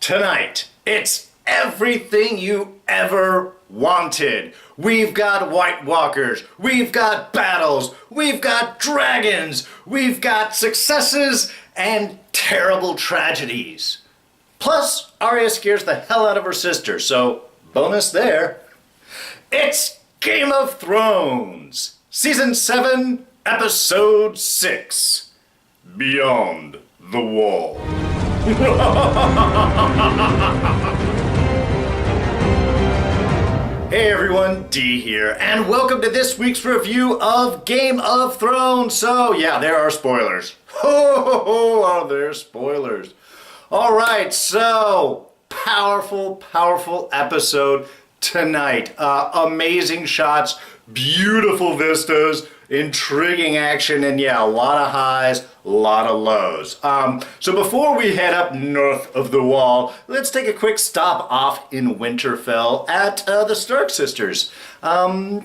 Tonight, it's everything you ever wanted. We've got White Walkers, we've got battles, we've got dragons, we've got successes and terrible tragedies. Plus, Arya scares the hell out of her sister, so bonus there. It's Game of Thrones, Season 7, Episode 6, Beyond the Wall. Hey everyone, D here, and welcome to this week's review of Game of Thrones. So yeah, there are spoilers. Are there spoilers? Alright, so powerful episode tonight. Amazing shots, beautiful vistas, intriguing action, and yeah, a lot of highs, a lot of lows. So before we head up north of the wall, let's take a quick stop off in Winterfell at the Stark sisters. Not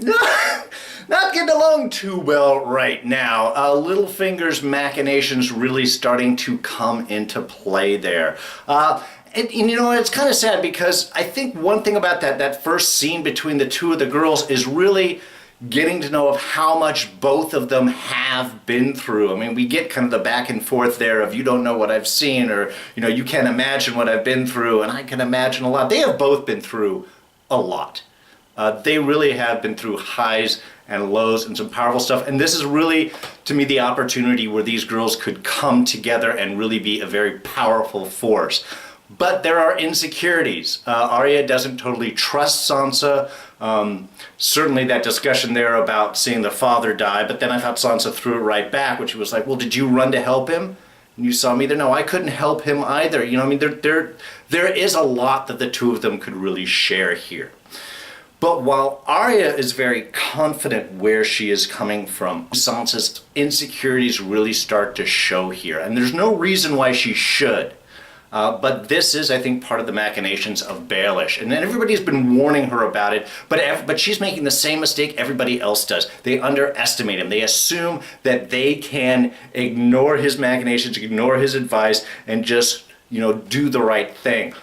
getting along too well right now. Littlefingers' machinations really starting to come into play there. And you know, it's kind of sad because I think one thing about that first scene between the two of the girls is really getting to know of how much both of them have been through. I mean, we get kind of the back and forth there of you don't know what I've seen, or you know, you can't imagine what I've been through, and I can imagine a lot. They have both been through a lot. They really have been through highs and lows and some powerful stuff, and this is really, to me, the opportunity where these girls could come together and really be a very powerful force. But there are insecurities. Arya doesn't totally trust Sansa. Certainly that discussion there about seeing the father die, but then I thought Sansa threw it right back, when she was like, well, did you run to help him? And you saw me there? No, I couldn't help him either. You know, I mean, there is a lot that the two of them could really share here. But while Arya is very confident where she is coming from, Sansa's insecurities really start to show here. And there's no reason why she should. But this is, I think, part of the machinations of Baelish. And then everybody's been warning her about it, but she's making the same mistake everybody else does. They underestimate him. They assume that they can ignore his machinations, ignore his advice, and just, you know, do the right thing.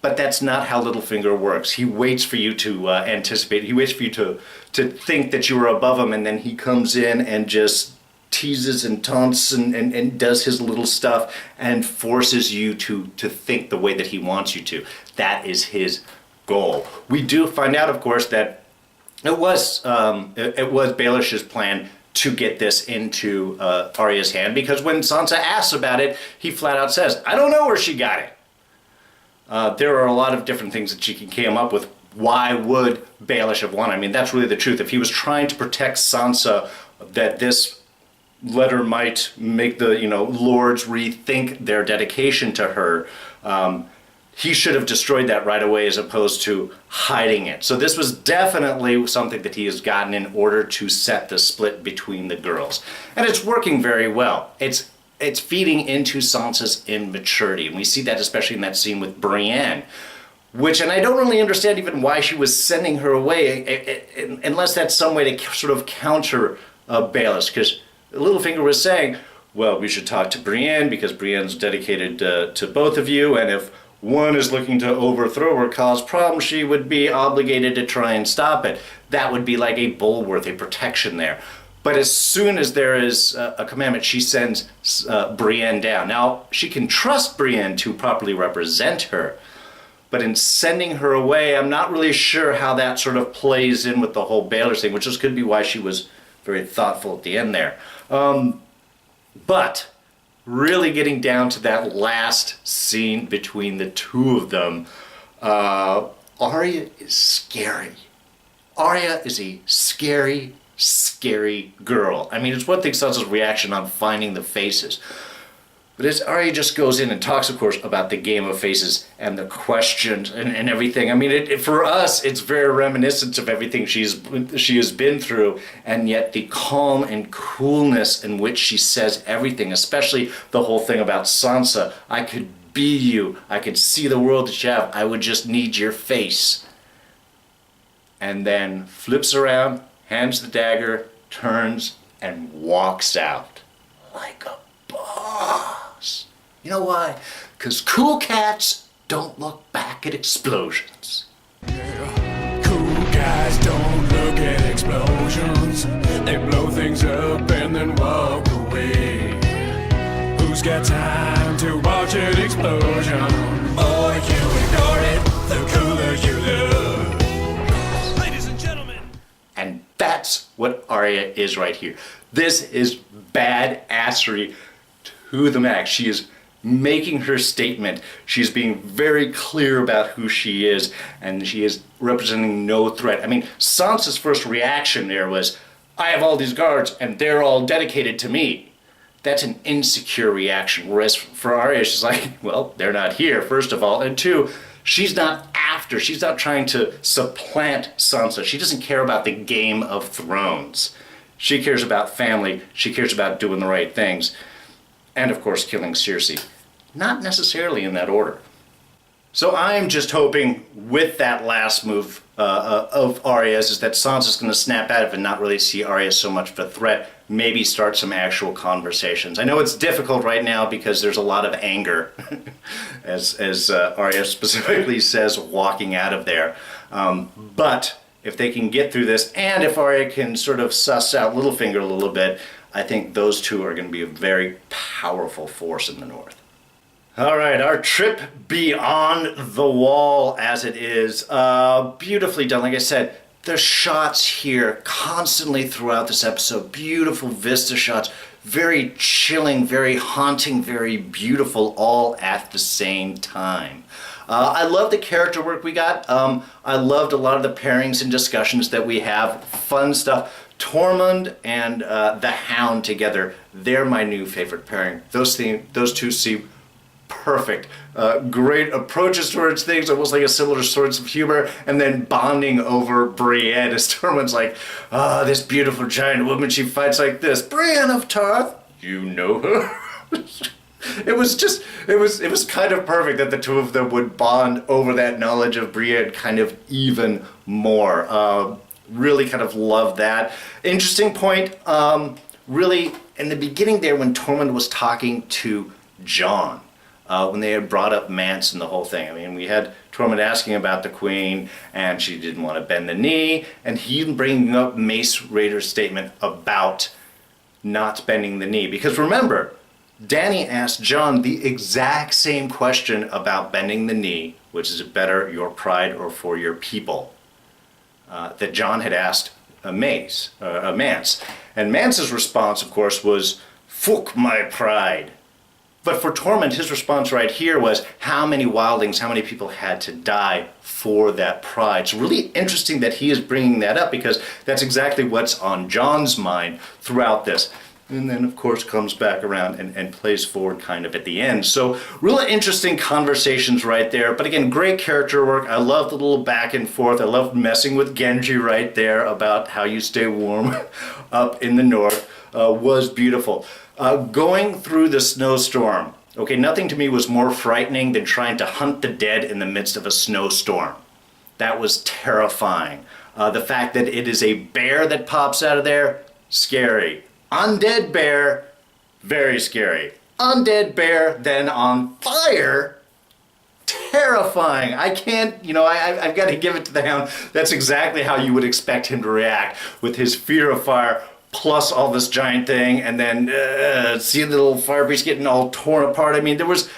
But that's not how Littlefinger works. He waits for you to anticipate. He waits for you to think that you are above him, and then he comes in and just teases and taunts and does his little stuff and forces you to think the way that he wants you to. That is his goal. We do find out, of course, that it was Baelish's plan to get this into Arya's hand, because when Sansa asks about it, he flat out says, I don't know where she got it. There are a lot of different things that she can come up with. Why would Baelish have won? I mean, that's really the truth. If he was trying to protect Sansa, that this letter might make the, you know, lords rethink their dedication to her, he should have destroyed that right away as opposed to hiding it. So this was definitely something that he has gotten in order to set the split between the girls. And it's working very well. It's feeding into Sansa's immaturity. And we see that especially in that scene with Brienne, and I don't really understand even why she was sending her away, unless that's some way to sort of counter Baelish, because Littlefinger was saying, well, we should talk to Brienne because Brienne's dedicated to both of you, and if one is looking to overthrow or cause problems, she would be obligated to try and stop it. That would be like a bulwark, a protection there. But as soon as there is a commandment, she sends Brienne down. Now, she can trust Brienne to properly represent her, but in sending her away, I'm not really sure how that sort of plays in with the whole Baelish thing, which just could be why she was very thoughtful at the end there. But really getting down to that last scene between the two of them, Arya is scary. Arya is a scary girl. I mean, it's one thing Sansa's reaction on finding the faces, but as Arya just goes in and talks, of course, about the game of faces and the questions and everything. I mean, for us, it's very reminiscent of everything she has been through, and yet the calm and coolness in which she says everything, especially the whole thing about Sansa. I could be you. I could see the world that you have. I would just need your face. And then flips around, hands the dagger, turns, and walks out like a boss. You know why? Because cool cats don't look back at explosions. Cool guys don't look at explosions. They blow things up and then walk away. Who's got time to watch an explosion? Or you ignore it, the cooler you look. Ladies and gentlemen. And that's what Arya is right here. This is badassery to the max. She is making her statement. She's being very clear about who she is, and she is representing no threat. I mean, Sansa's first reaction there was, I have all these guards and they're all dedicated to me. That's an insecure reaction. Whereas for Arya, she's like, well, they're not here, first of all. And two, she's not trying to supplant Sansa. She doesn't care about the Game of Thrones. She cares about family. She cares about doing the right things. And of course, killing Cersei. Not necessarily in that order. So I'm just hoping with that last move of Arya's is that Sansa's going to snap out of it and not really see Arya so much of a threat. Maybe start some actual conversations. I know it's difficult right now because there's a lot of anger, as Arya specifically says, walking out of there. But if they can get through this, and if Arya can sort of suss out Littlefinger a little bit, I think those two are going to be a very powerful force in the north. All right, our trip beyond the wall as it is. Beautifully done. Like I said, the shots here constantly throughout this episode. Beautiful vista shots. Very chilling, very haunting, very beautiful all at the same time. I love the character work we got. I loved a lot of the pairings and discussions that we have. Fun stuff. Tormund and the Hound together, they're my new favorite pairing. Those two seem perfect. Great approaches towards things, almost like a similar sorts of humor, and then bonding over Brienne as Tormund's like, this beautiful giant woman, she fights like this. Brienne of Tarth, you know her? It was kind of perfect that the two of them would bond over that knowledge of Brienne kind of even more. Really kind of loved that. Interesting point, really, in the beginning there when Tormund was talking to Jon, when they had brought up Mance and the whole thing. I mean, we had Tormund asking about the Queen, and she didn't want to bend the knee, and he bringing up Mace Raider's statement about not bending the knee. Because remember, Dany asked Jon the exact same question about bending the knee, which is it better your pride or for your people? That Jon had asked Mance. And Mance's response, of course, was, fuck my pride. But for Tormund, his response right here was, how many wildlings, how many people had to die for that pride? It's really interesting that he is bringing that up because that's exactly what's on Jon's mind throughout this. And then, of course, comes back around and plays forward kind of at the end. So, really interesting conversations right there. But again, great character work. I love the little back and forth. I love messing with Genji right there about how you stay warm up in the north. Was beautiful. Going through the snowstorm. Okay, nothing to me was more frightening than trying to hunt the dead in the midst of a snowstorm. That was terrifying. The fact that it is a bear that pops out of there, scary. Undead bear, very scary. Undead bear, then on fire, terrifying. I can't, I've got to give it to the Hound. That's exactly how you would expect him to react with his fear of fire, plus all this giant thing, and then see the little fire beast getting all torn apart. I mean, it was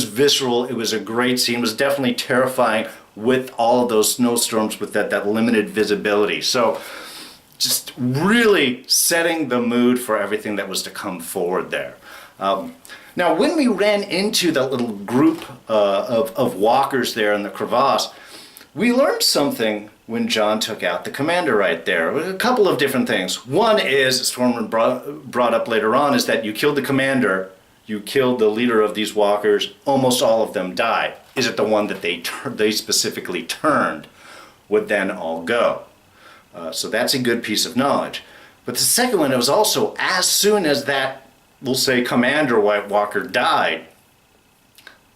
visceral. It was a great scene. It was definitely terrifying with all of those snowstorms with that limited visibility. So, just really setting the mood for everything that was to come forward there. Now, when we ran into that little group of walkers there in the crevasse, we learned something when Jon took out the commander right there. A couple of different things. One is, as Tormund brought up later on, is that you killed the commander, you killed the leader of these walkers, almost all of them died. Is it the one that they specifically turned would then all go? So that's a good piece of knowledge. But the second one, it was also as soon as that, we'll say, commander White Walker died,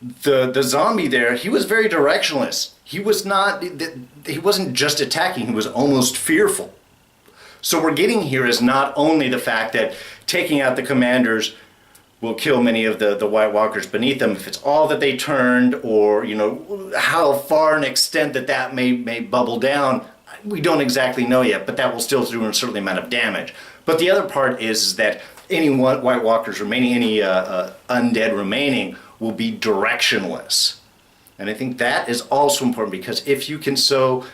the zombie there, he was very directionless. He wasn't just attacking, he was almost fearful. So we're getting here is not only the fact that taking out the commanders will kill many of the White Walkers beneath them. If it's all that they turned, or, you know, how far an extent that may bubble down, we don't exactly know yet, but that will still do a certain amount of damage. But the other part is that any White Walkers remaining, any undead remaining, will be directionless. And I think that is also important, because if you can sow,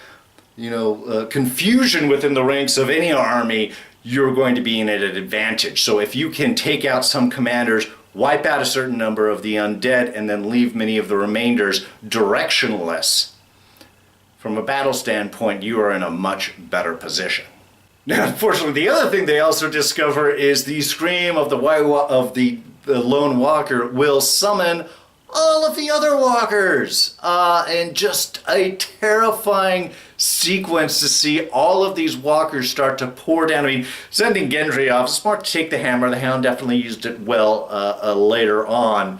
you know, confusion within the ranks of any army, you're going to be in at an advantage. So if you can take out some commanders, wipe out a certain number of the undead, and then leave many of the remainders directionless, from a battle standpoint, you are in a much better position. Now, unfortunately, the other thing they also discover is the scream of the lone walker will summon all of the other walkers, and just a terrifying sequence to see all of these walkers start to pour down. I mean, sending Gendry off, smart to take the hammer. The Hound definitely used it well later on.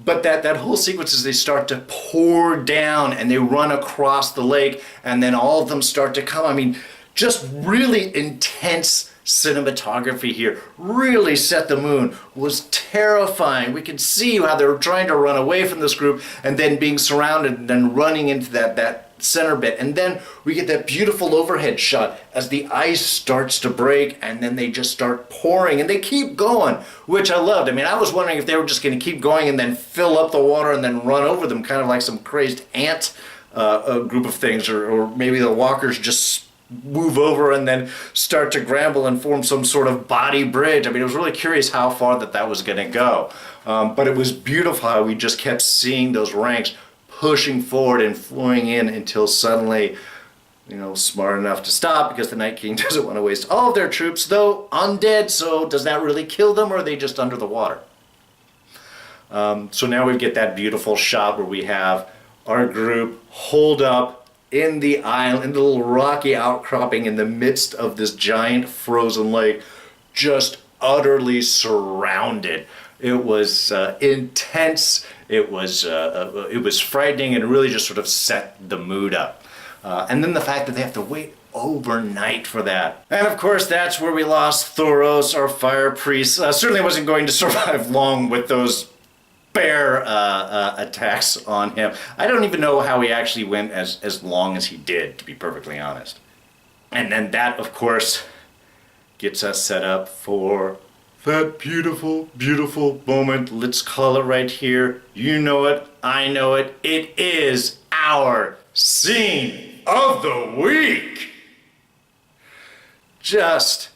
But that whole sequence is they start to pour down and they run across the lake, and then all of them start to come. I mean, just really intense cinematography here. Really set the mood. Was terrifying. We can see how they were trying to run away from this group and then being surrounded and then running into that center bit. And then we get that beautiful overhead shot as the ice starts to break, and then they just start pouring, and they keep going, which I loved. I mean, I was wondering if they were just going to keep going and then fill up the water and then run over them, kind of like some crazed ant group of things, or maybe the walkers just move over and then start to grapple and form some sort of body bridge. I mean, it was really curious how far that was going to go. But it was beautiful how we just kept seeing those ranks pushing forward and flowing in until suddenly, you know, smart enough to stop, because the Night King doesn't want to waste all of their troops, though undead, so does that really kill them, or are they just under the water? So now we get that beautiful shot where we have our group hold up in the island, in the little rocky outcropping in the midst of this giant frozen lake, just utterly surrounded. It was intense. It was frightening, and really just sort of set the mood up. And then the fact that they have to wait overnight for that. And of course, that's where we lost Thoros, our fire priest. Certainly wasn't going to survive long with those bear attacks on him. I don't even know how he actually went as long as he did, to be perfectly honest. And then that, of course, gets us set up for that beautiful, beautiful moment. Let's call it right here. You know it, I know it. It is our scene of the week. Just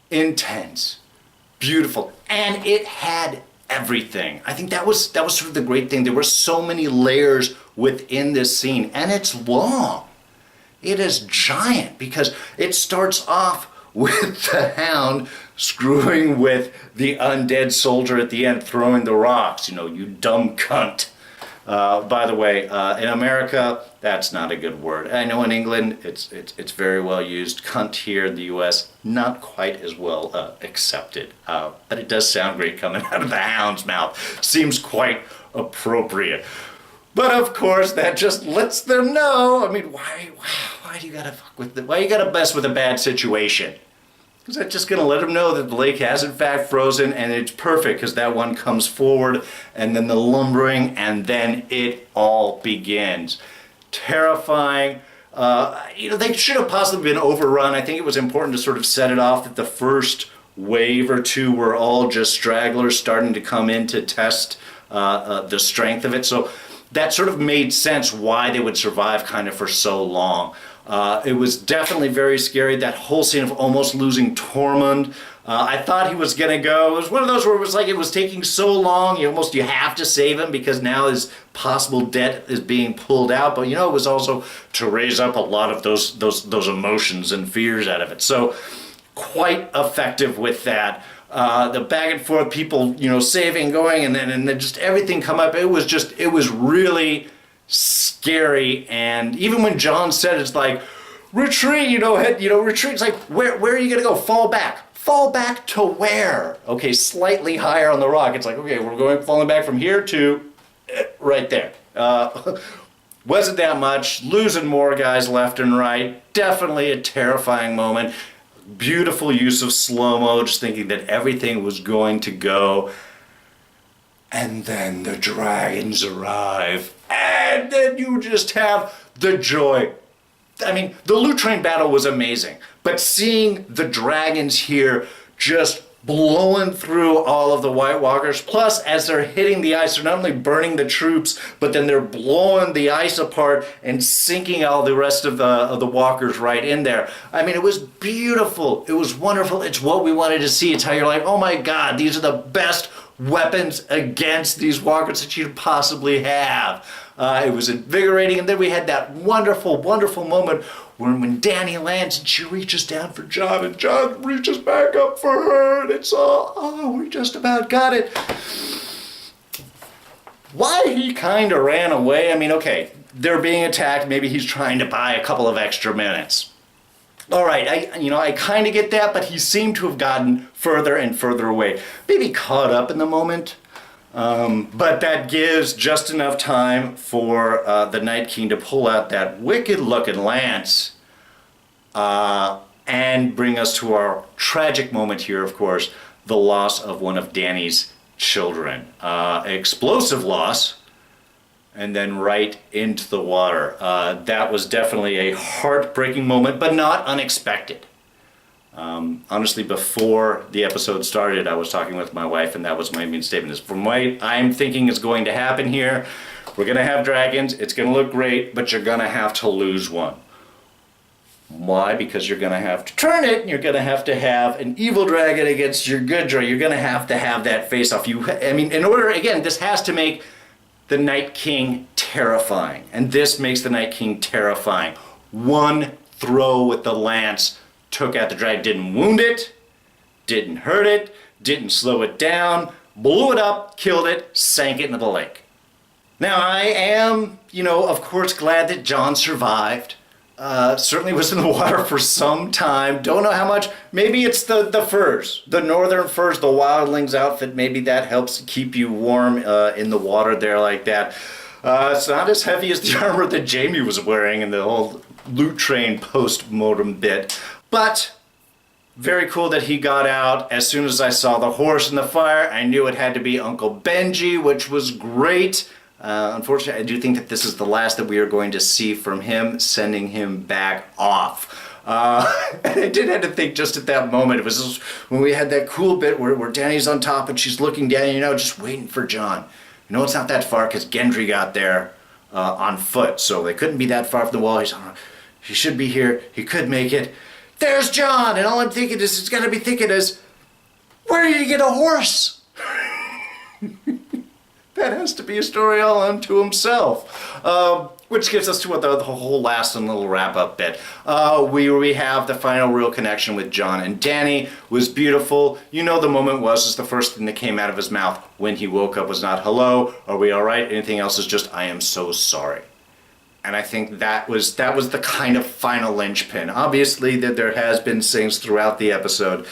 intense, beautiful, and it had everything. I think that was sort of the great thing. There were so many layers within this scene, and it's long. It is giant, because it starts off with the Hound screwing with the undead soldier at the end, throwing the rocks. You know, you dumb cunt. By the way, in America, that's not a good word. I know in England, it's very well used. Cunt here in the U.S., not quite as well accepted. But it does sound great coming out of the Hound's mouth. Seems quite appropriate. But of course, that just lets them know. I mean, why do you gotta fuck with why you gotta mess with a bad situation? Is that just going to let them know that the lake has in fact frozen, and it's perfect because that one comes forward, and then the lumbering, and then it all begins. Terrifying. You know, they should have possibly been overrun. I think it was important to sort of set it off that the first wave or two were all just stragglers starting to come in to test the strength of it. So that sort of made sense why they would survive kind of for so long. It was definitely very scary. That whole scene of almost losing Tormund. I thought he was going to go. It was one of those where it was like it was taking so long. You have to save him because now his possible debt is being pulled out. But, you know, it was also to raise up a lot of those emotions and fears out of it. So quite effective with that. The back and forth, people, you know, saving, going, and then just everything come up. It was really scary. And even when Jon said, it's like, retreat, retreat. It's like, where are you going to go? Fall back. Fall back to where? Okay, slightly higher on the rock. It's like, okay, we're falling back from here to right there. Wasn't that much. Losing more guys left and right. Definitely a terrifying moment. Beautiful use of slow-mo, just thinking that everything was going to go And then the dragons arrive. And then you just have the joy. I mean, the loot train battle was amazing. But seeing the dragons here just blowing through all of the White Walkers, plus as they're hitting the ice, they're not only burning the troops, but then they're blowing the ice apart and sinking all the rest of the walkers right in there. I mean, it was beautiful. It was wonderful. It's what we wanted to see. It's how you're like, oh my God, these are the best weapons against these walkers that you could possibly have. It was invigorating, and then we had that wonderful, wonderful moment when Dany lands and she reaches down for Jon, and Jon reaches back up for her, and it's all, oh, we just about got it. Why he kind of ran away, I mean, okay, they're being attacked, maybe he's trying to buy a couple of extra minutes. All right, I kind of get that, but he seemed to have gotten further and further away. Maybe caught up in the moment. But that gives just enough time for the Night King to pull out that wicked-looking lance and bring us to our tragic moment here, of course, the loss of one of Dany's children. Explosive loss, and then right into the water. That was definitely a heartbreaking moment, but not unexpected. Honestly, before the episode started, I was talking with my wife, and that was my main statement. Is from what I'm thinking is going to happen here, we're going to have dragons, it's going to look great, but you're going to have to lose one. Why? Because you're going to have to turn it, and you're going to have an evil dragon against your good dragon. You're going to have that face-off. I mean, in order, again, this has to make the Night King terrifying, and this makes the Night King terrifying. One throw with the lance took out the dragon, didn't wound it, didn't hurt it, didn't slow it down, blew it up, killed it, sank it into the lake. Now I am, of course glad that Jon survived. Certainly was in the water for some time. Don't know how much. Maybe it's the furs, the northern furs, the wildlings outfit. Maybe that helps keep you warm in the water there like that. It's not as heavy as the armor that Jaime was wearing in the whole loot train post-mortem bit. But very cool that he got out. As soon as I saw the horse in the fire, I knew it had to be Uncle Benji, which was great. Unfortunately, I do think that this is the last that we are going to see from him, sending him back off. And I did have to think just at that moment, it was just when we had that cool bit where Dany's on top and she's looking down, just waiting for Jon. It's not that far because Gendry got there on foot, so they couldn't be that far from the wall. He should be here. He could make it. There's Jon, and all I'm thinking is, where did he get a horse? That has to be a story all unto himself. Which gets us to what the whole last and little wrap-up bit. We have the final real connection with Jon and Dany. Was beautiful. The moment was the first thing that came out of his mouth when he woke up was not, hello, are we all right? Anything else is just, I am so sorry. And I think that was the kind of final linchpin. Obviously, that there has been things throughout the episode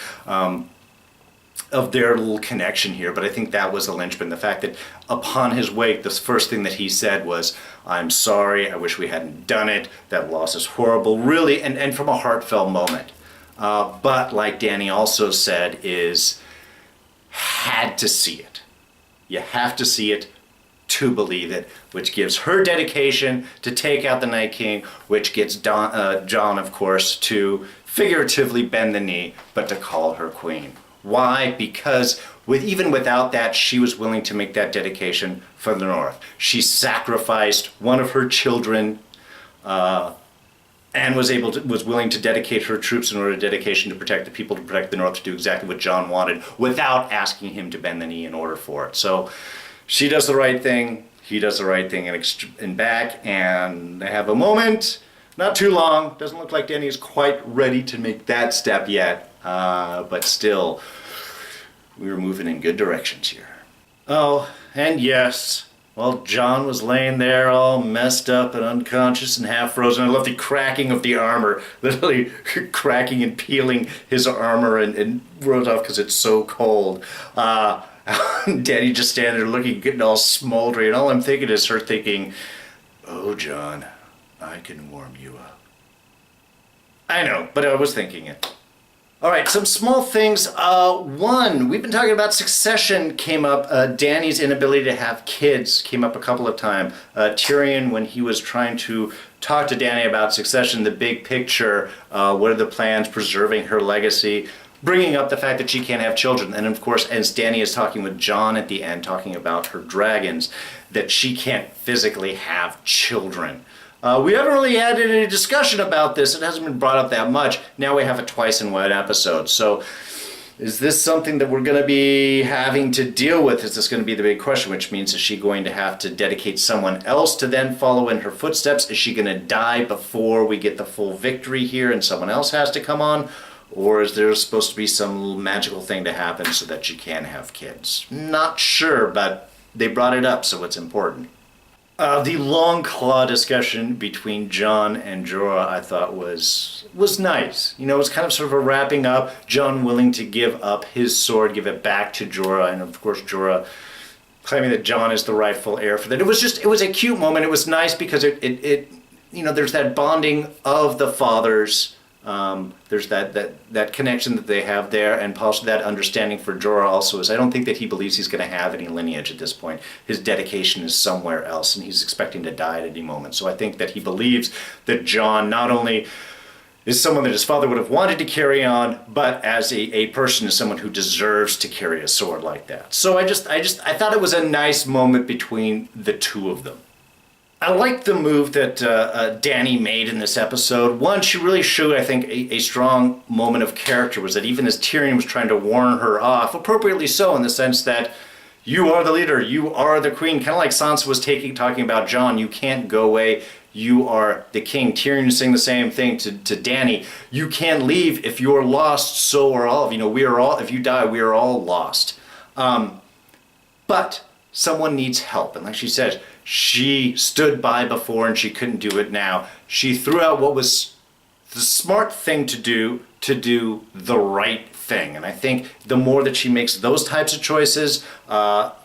of their little connection here, but I think that was the linchpin. The fact that upon his wake, the first thing that he said was, I'm sorry, I wish we hadn't done it, that loss is horrible, really, and from a heartfelt moment. But like Dany also said, had to see it. You have to see it to believe it, which gives her dedication to take out the Night King, which gets Jon, of course, to figuratively bend the knee, but to call her queen. Why? Because even without that, she was willing to make that dedication for the North. She sacrificed one of her children and was willing to dedicate her troops in order to dedication to protect the people, to protect the North, to do exactly what Jon wanted, without asking him to bend the knee in order for it. So she does the right thing, he does the right thing and back, and they have a moment, not too long. Doesn't look like Dany is quite ready to make that step yet, but still, we were moving in good directions here. Oh, and yes, while Jon was laying there all messed up and unconscious and half frozen, I love the cracking of the armor, literally cracking and peeling his armor and rolls off because it's so cold. Dany just standing there looking, getting all smoldery, and all I'm thinking is her thinking, oh, Jon, I can warm you up. I know, but I was thinking it. All right, some small things. One, we've been talking about succession came up. Dany's inability to have kids came up a couple of times. Tyrion, when he was trying to talk to Dany about succession, the big picture, what are the plans, preserving her legacy, bringing up the fact that she can't have children. And of course, as Dany is talking with Jon at the end, talking about her dragons, that she can't physically have children. We haven't really had any discussion about this. It hasn't been brought up that much. Now we have a twice in one episode. So is this something that we're going to be having to deal with? Is this going to be the big question, which means is she going to have to dedicate someone else to then follow in her footsteps? Is she going to die before we get the full victory here and someone else has to come on? Or is there supposed to be some magical thing to happen so that she can have kids? Not sure, but they brought it up, so it's important. The long claw discussion between Jon and Jorah, I thought was nice. You know, it was kind of sort of a wrapping up. Jon willing to give up his sword, give it back to Jorah, and of course Jorah claiming that Jon is the rightful heir for that. It was a cute moment. It was nice because it you know, there's that bonding of the fathers. There's that connection that they have there, and also that understanding for Jorah also is I don't think that he believes he's going to have any lineage at this point. His dedication is somewhere else, and he's expecting to die at any moment. So I think that he believes that Jon not only is someone that his father would have wanted to carry on, but as a person is someone who deserves to carry a sword like that. So I thought it was a nice moment between the two of them. I like the move that Dany made in this episode. One, she really showed, I think, a strong moment of character, was that even as Tyrion was trying to warn her off, appropriately so, in the sense that you are the leader, you are the queen, kind of like Sansa was talking about Jon, you can't go away, you are the king. Tyrion is saying the same thing to Dany. You can't leave. If you're lost, so are all of you. We are all, if you die, we are all lost. But someone needs help, and like she says, she stood by before and she couldn't do it now. She threw out what was the smart thing to do the right thing. And I think the more that she makes those types of choices, I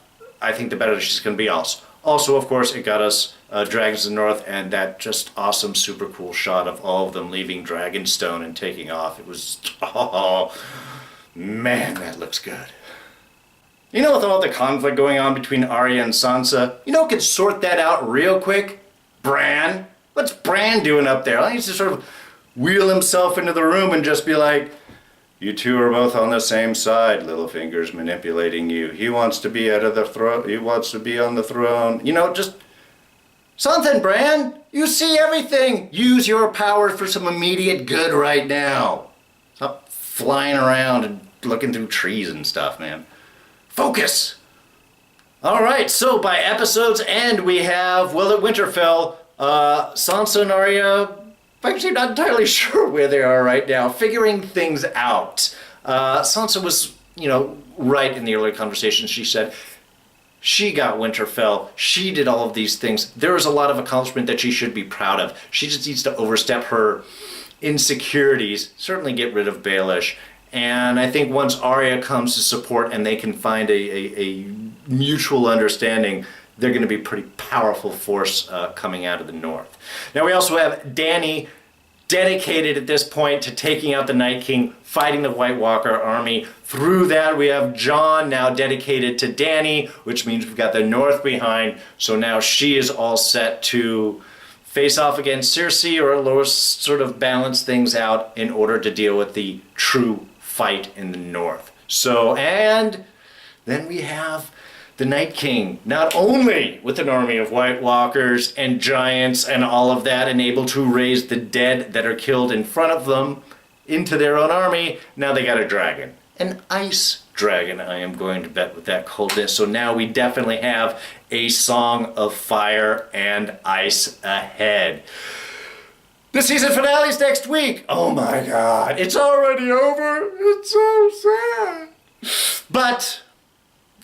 think the better she's going to be also. Also, of course, it got us Dragons of the North and that just awesome, super cool shot of all of them leaving Dragonstone and taking off. It was, oh, man, that looks good. You know, with all the conflict going on between Arya and Sansa, you know who could sort that out real quick? Bran. What's Bran doing up there? He needs to sort of wheel himself into the room and just be like, you two are both on the same side, Littlefingers manipulating you. He wants to be out of the throne. He wants to be on the throne. You know, just something, Bran. You see everything. Use your power for some immediate good right now. Stop flying around and looking through trees and stuff, man. Focus! Alright, so by episode's end we have, well, at Winterfell, Sansa and Arya, I'm actually not entirely sure where they are right now, figuring things out. Sansa was, you know, right in the earlier conversation. She said she got Winterfell, she did all of these things. There is a lot of accomplishment that she should be proud of. She just needs to overstep her insecurities, certainly get rid of Baelish. And I think once Arya comes to support and they can find a mutual understanding, they're going to be a pretty powerful force coming out of the north. Now we also have Dany dedicated at this point to taking out the Night King, fighting the White Walker army. Through that we have Jon now dedicated to Dany, which means we've got the north behind. So now she is all set to face off against Cersei or sort of balance things out in order to deal with the true fight in the north. So, and then we have the Night King, not only with an army of White Walkers and giants and all of that, and able to raise the dead that are killed in front of them into their own army, now they got a dragon. An ice dragon, I am going to bet, with that coldness. So now we definitely have a song of fire and ice ahead. The season finale's next week. Oh my God, it's already over. It's so sad. But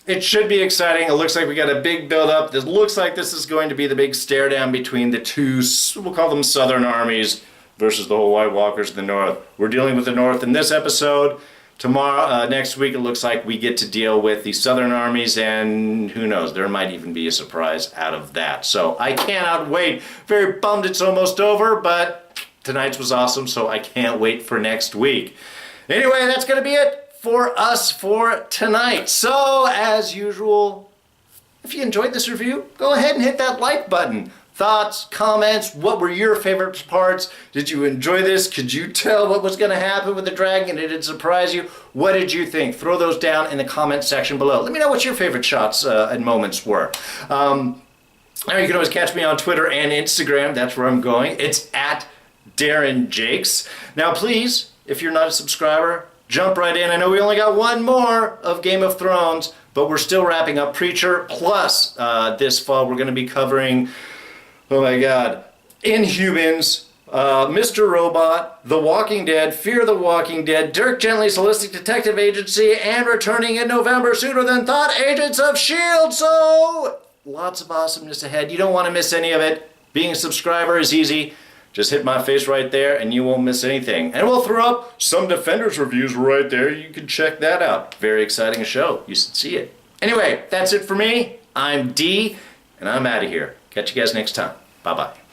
it should be exciting. It looks like we got a big build-up. This looks like this is going to be the big stare down between the two, we'll call them southern armies, versus the whole White Walkers in the north. We're dealing with the north in this episode. Tomorrow, next week, it looks like we get to deal with the southern armies, and who knows, there might even be a surprise out of that. So I cannot wait. Very bummed it's almost over, but tonight's was awesome, so I can't wait for next week. Anyway, that's going to be it for us for tonight. So, as usual, if you enjoyed this review, go ahead and hit that like button. Thoughts, comments, what were your favorite parts? Did you enjoy this? Could you tell what was going to happen with the dragon? Did it surprise you? What did you think? Throw those down in the comment section below. Let me know what your favorite shots and moments were. Now you can always catch me on Twitter and Instagram. That's where I'm going. It's at Darren Jakes. Now please, if you're not a subscriber, jump right in. I know we only got one more of Game of Thrones, but we're still wrapping up Preacher. Plus, this fall we're going to be covering, oh my god, Inhumans, Mr. Robot, The Walking Dead, Fear the Walking Dead, Dirk Gently's Holistic Detective Agency, and returning in November sooner than thought, Agents of S.H.I.E.L.D. So, lots of awesomeness ahead. You don't want to miss any of it. Being a subscriber is easy. Just hit my face right there and you won't miss anything. And we'll throw up some Defenders reviews right there. You can check that out. Very exciting show. You should see it. Anyway, that's it for me. I'm D, and I'm out of here. Catch you guys next time. Bye-bye.